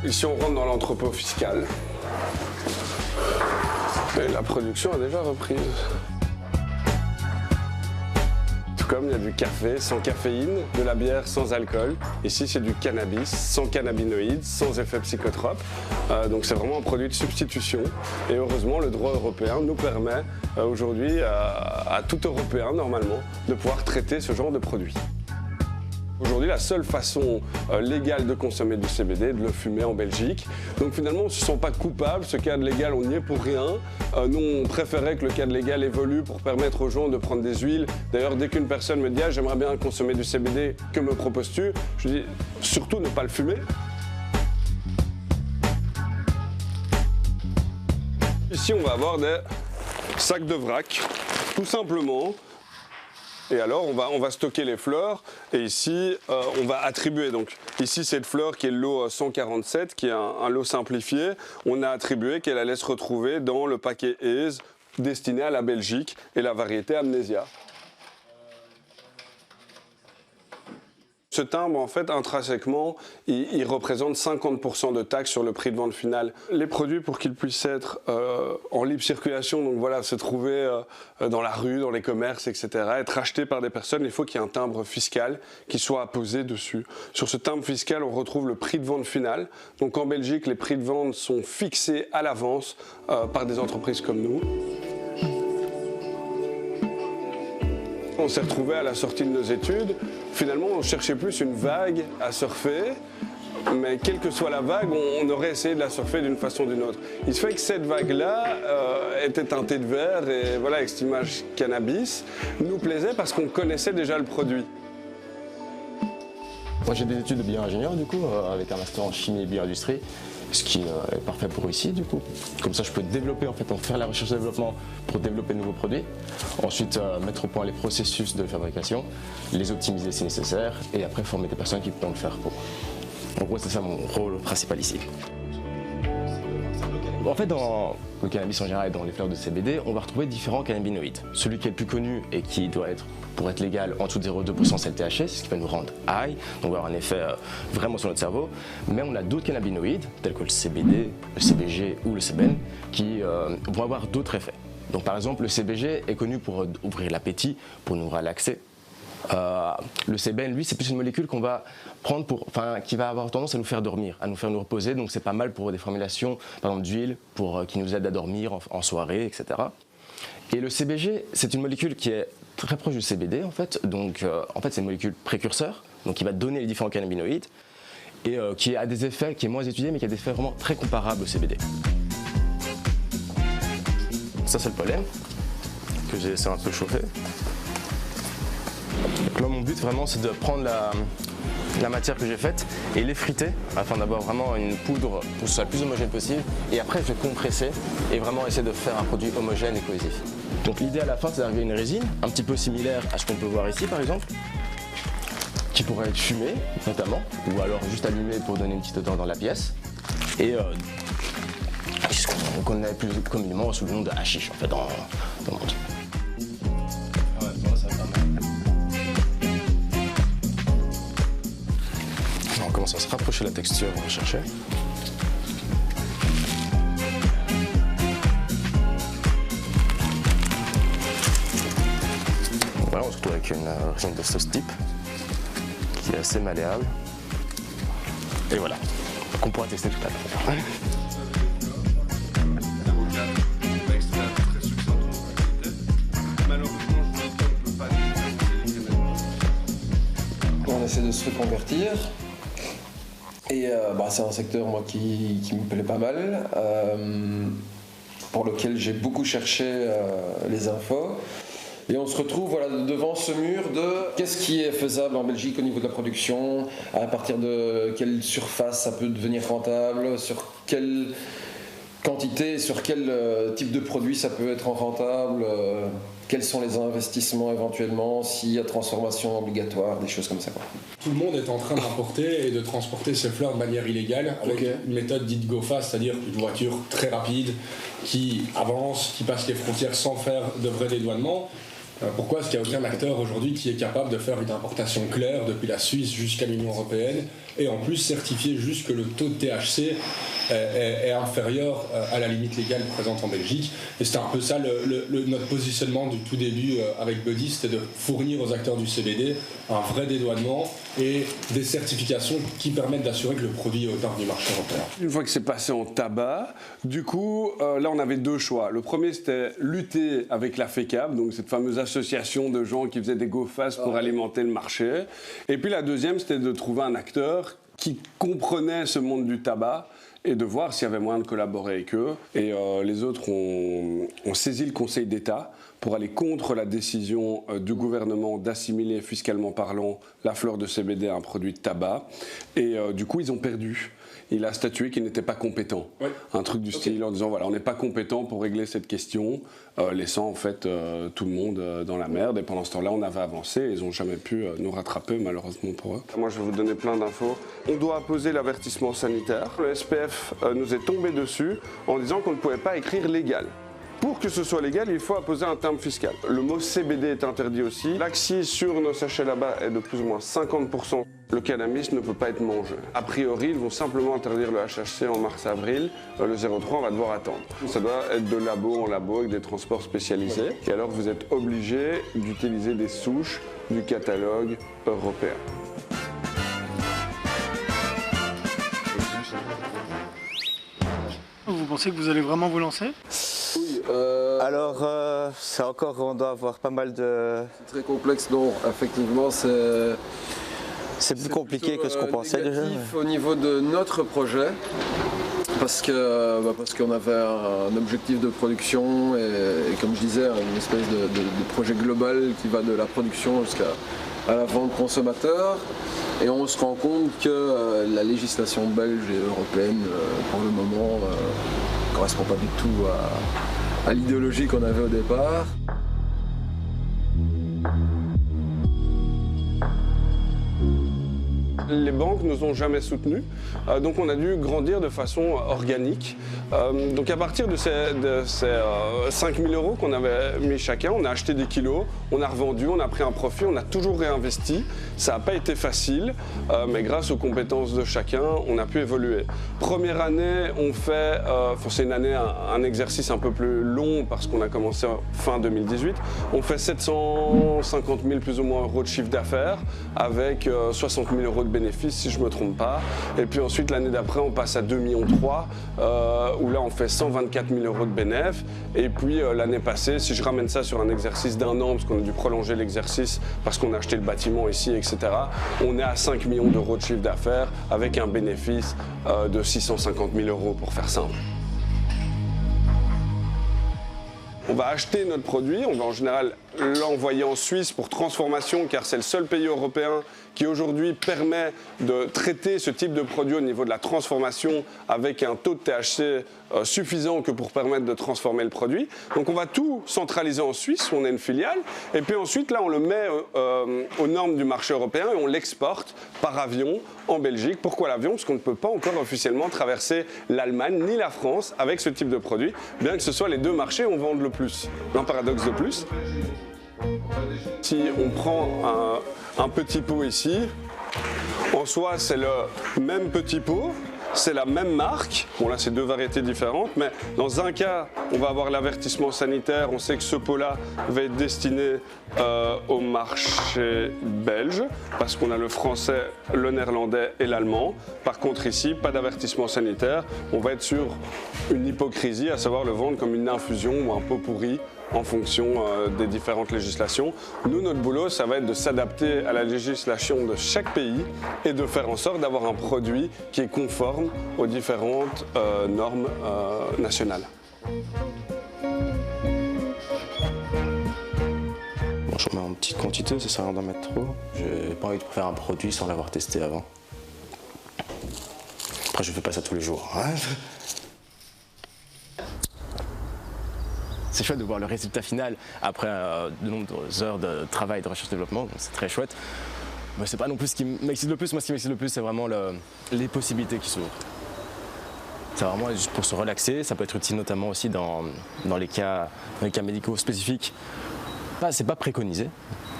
Ici, on rentre dans l'entrepôt fiscal. Et la production a déjà repris. Tout comme il y a du café sans caféine, de la bière sans alcool. Ici, c'est du cannabis sans cannabinoïdes, sans effet psychotrope. Donc c'est vraiment un produit de substitution. Et heureusement, le droit européen nous permet aujourd'hui à tout Européen, normalement, de pouvoir traiter ce genre de produit. Aujourd'hui, la seule façon légale de consommer du CBD est de le fumer en Belgique. Donc finalement, on ne se sent pas coupable. Ce cadre légal, on n'y est pour rien. Nous, on préférait que le cadre légal évolue pour permettre aux gens de prendre des huiles. D'ailleurs, dès qu'une personne me dit « j'aimerais bien consommer du CBD, que me proposes-tu » Je dis « surtout ne pas le fumer ». Ici, on va avoir des sacs de vrac, tout simplement. Et alors, on va stocker les fleurs et ici, on va attribuer. Donc, ici, cette fleur qui est le lot 147, qui est un lot simplifié. On a attribué qu'elle allait se retrouver dans le paquet Aise destiné à la Belgique et la variété Amnesia. Ce timbre, en fait, intrinsèquement, il représente 50% de taxes sur le prix de vente final. Les produits, pour qu'ils puissent être en libre circulation, donc voilà, se trouver dans la rue, dans les commerces, etc., être achetés par des personnes, il faut qu'il y ait un timbre fiscal qui soit apposé dessus. Sur ce timbre fiscal, on retrouve le prix de vente final. Donc en Belgique, les prix de vente sont fixés à l'avance par des entreprises comme nous. On s'est retrouvé à la sortie de nos études. Finalement, on cherchait plus une vague à surfer, mais quelle que soit la vague, on aurait essayé de la surfer d'une façon ou d'une autre. Il se fait que cette vague-là était teintée de vert et voilà, avec cette image cannabis, nous plaisait parce qu'on connaissait déjà le produit. Moi j'ai des études de bio-ingénieur du coup, avec un master en chimie et bio-industrie, ce qui est parfait pour ici du coup. Comme ça je peux développer en fait, faire la recherche et développement pour développer de nouveaux produits. Ensuite mettre au point les processus de fabrication, les optimiser si nécessaire et après former des personnes qui pourront le faire pour. En gros c'est ça mon rôle principal ici. En fait, dans le cannabis en général et dans les fleurs de CBD, on va retrouver différents cannabinoïdes. Celui qui est le plus connu et qui doit être, pour être légal, en dessous de 0,2%, c'est le THC, c'est ce qui va nous rendre high, donc on va avoir un effet vraiment sur notre cerveau. Mais on a d'autres cannabinoïdes, tels que le CBD, le CBG ou le CBN, qui vont avoir d'autres effets. Donc par exemple, le CBG est connu pour ouvrir l'appétit, pour nous relaxer. Le CBN, lui, c'est plus une molécule qu'on va prendre qui va avoir tendance à nous faire dormir, à nous faire nous reposer. Donc c'est pas mal pour des formulations, par exemple d'huile, qui nous aide à dormir en soirée, etc. Et le CBG, c'est une molécule qui est très proche du CBD en fait. Donc en fait, c'est une molécule précurseur, donc qui va donner les différents cannabinoïdes et qui a des effets, qui est moins étudié, mais qui a des effets vraiment très comparables au CBD. Ça, c'est le pollen que j'ai laissé un peu chauffer. Donc là, mon but vraiment, c'est de prendre la matière que j'ai faite et l'effriter afin d'avoir vraiment une poudre pour que ce soit le plus homogène possible. Et après, je vais compresser et vraiment essayer de faire un produit homogène et cohésif. Donc l'idée à la fin, c'est d'arriver à une résine un petit peu similaire à ce qu'on peut voir ici, par exemple, qui pourrait être fumée, notamment, ou alors juste allumée pour donner une petite odeur dans la pièce. Et ce qu'on connaît plus communément sous le nom de hashish, en fait, dans le monde. On commence à se rapprocher de la texture qu'on va chercher. Voilà, on se retrouve avec une résine de ce type qui est assez malléable. Et voilà, qu'on pourra tester tout à l'heure. On essaie de se reconvertir. Et c'est un secteur moi, qui me plaît pas mal, pour lequel j'ai beaucoup cherché les infos. Et on se retrouve devant ce mur de qu'est-ce qui est faisable en Belgique au niveau de la production, à partir de quelle surface ça peut devenir rentable, sur quelle quantité, sur quel type de produit ça peut être rentable, quels sont les investissements éventuellement, s'il y a transformation obligatoire, des choses comme ça. Quoi. Tout le monde est en train d'importer et de transporter ces fleurs de manière illégale avec une méthode dite go fast, c'est-à-dire une voiture très rapide qui avance, qui passe les frontières sans faire de vrai dédouanement. Pourquoi est-ce qu'il n'y a aucun acteur aujourd'hui qui est capable de faire une importation claire depuis la Suisse jusqu'à l'Union européenne et en plus certifier juste que le taux de THC est inférieur à la limite légale présente en Belgique. Et c'était un peu ça notre positionnement du tout début avec Buddy, c'était de fournir aux acteurs du CBD un vrai dédouanement et des certifications qui permettent d'assurer que le produit est au terme du marché européen. Une fois que c'est passé en tabac, du coup, là on avait deux choix. Le premier c'était lutter avec la FECAB, donc cette fameuse association de gens qui faisaient des go-fast pour alimenter le marché. Et puis la deuxième c'était de trouver un acteur qui comprenait ce monde du tabac et de voir s'il y avait moyen de collaborer avec eux. Et les autres ont saisi le Conseil d'État pour aller contre la décision du gouvernement d'assimiler fiscalement parlant la fleur de CBD à un produit de tabac. Et du coup, ils ont perdu. Il a statué qu'il n'était pas compétent. Oui. Un truc du style en disant voilà, on n'est pas compétent pour régler cette question, laissant en fait tout le monde dans la merde. Et pendant ce temps-là, on avait avancé et ils n'ont jamais pu nous rattraper, malheureusement pour eux. Moi, je vais vous donner plein d'infos. On doit apposer l'avertissement sanitaire. Le SPF nous est tombé dessus en disant qu'on ne pouvait pas écrire légal. Pour que ce soit légal, il faut apposer un terme fiscal. Le mot CBD est interdit aussi. L'accise sur nos sachets là-bas est de plus ou moins 50%. Le cannabis ne peut pas être mangé. A priori, ils vont simplement interdire le HHC en mars-avril. Le 03, on va devoir attendre. Ça doit être de labo en labo avec des transports spécialisés. Et alors, vous êtes obligé d'utiliser des souches du catalogue européen. Vous pensez que vous allez vraiment vous lancer ? Oui, alors, c'est encore, on doit avoir pas mal de... C'est très complexe, non, effectivement, c'est plus compliqué que ce qu'on pensait déjà. Au niveau de notre projet, parce qu'on avait un objectif de production et comme je disais, une espèce de projet global qui va de la production jusqu'à la vente consommateur. Et on se rend compte que la législation belge et européenne, pour le moment, ne correspond pas du tout à l'idéologie qu'on avait au départ. Les banques ne nous ont jamais soutenus, donc on a dû grandir de façon organique. Donc à partir de ces 5 000 € qu'on avait mis chacun, on a acheté des kilos, on a revendu, on a pris un profit, on a toujours réinvesti. Ça n'a pas été facile, mais grâce aux compétences de chacun, on a pu évoluer. Première année, on fait, c'est une année, un exercice un peu plus long parce qu'on a commencé fin 2018. On fait 750 000 plus ou moins euros de chiffre d'affaires avec 60 000 € de bénéfices si je ne me trompe pas. Et puis ensuite l'année d'après on passe à 2,3 millions où là on fait 124 000 € de bénéfices. Et puis l'année passée, si je ramène ça sur un exercice d'1 an, parce qu'on a dû prolonger l'exercice parce qu'on a acheté le bâtiment ici, etc., on est à 5 millions d'euros de chiffre d'affaires avec un bénéfice de 650 000 € pour faire simple. On va acheter notre produit, on va en général l'envoyer en Suisse pour transformation car c'est le seul pays européen qui aujourd'hui permet de traiter ce type de produit au niveau de la transformation avec un taux de THC suffisant que pour permettre de transformer le produit. Donc on va tout centraliser en Suisse, on a une filiale, et puis ensuite là on le met aux normes du marché européen et on l'exporte par avion en Belgique. Pourquoi l'avion? Parce qu'on ne peut pas encore officiellement traverser l'Allemagne ni la France avec ce type de produit, bien que ce soit les deux marchés où on vende le plus. Un paradoxe de plus. Si on prend un petit pot ici, en soi c'est le même petit pot, c'est la même marque. Bon là c'est deux variétés différentes, mais dans un cas on va avoir l'avertissement sanitaire, on sait que ce pot-là va être destiné au marché belge, parce qu'on a le français, le néerlandais et l'allemand. Par contre ici, pas d'avertissement sanitaire, on va être sur une hypocrisie, à savoir le vendre comme une infusion ou un pot pourri en fonction des différentes législations. Nous, notre boulot, ça va être de s'adapter à la législation de chaque pays et de faire en sorte d'avoir un produit qui est conforme aux différentes normes nationales. Bon, je mets en petite quantité, ça sert à rien d'en mettre trop. J'ai pas envie de faire un produit sans l'avoir testé avant. Après, je fais pas ça tous les jours. C'est chouette de voir le résultat final après de nombreuses heures de travail de recherche-développement, donc c'est très chouette. Mais c'est pas non plus ce qui m'excite le plus. Moi, ce qui m'excite le plus, c'est vraiment les possibilités qui s'ouvrent. C'est vraiment juste pour se relaxer. Ça peut être utile notamment aussi dans les cas médicaux spécifiques c'est pas préconisé,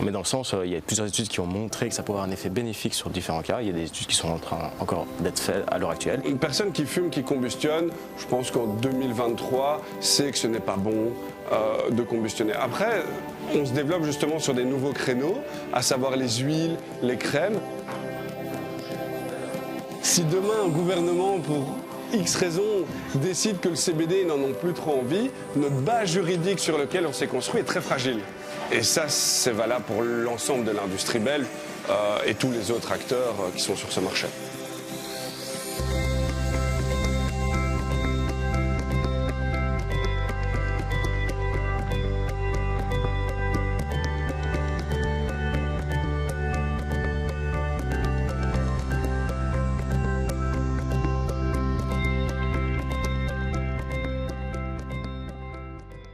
mais dans le sens, il y a plusieurs études qui ont montré que ça peut avoir un effet bénéfique sur différents cas. Il y a des études qui sont en train encore d'être faites à l'heure actuelle. Une personne qui fume, qui combustionne, je pense qu'en 2023, sait que ce n'est pas bon de combustionner. Après, on se développe justement sur des nouveaux créneaux, à savoir les huiles, les crèmes. Si demain un gouvernement, pour X raisons, décide que le CBD n'en ont plus trop envie, notre base juridique sur laquelle on s'est construit est très fragile. Et ça, c'est valable pour l'ensemble de l'industrie belge et tous les autres acteurs qui sont sur ce marché.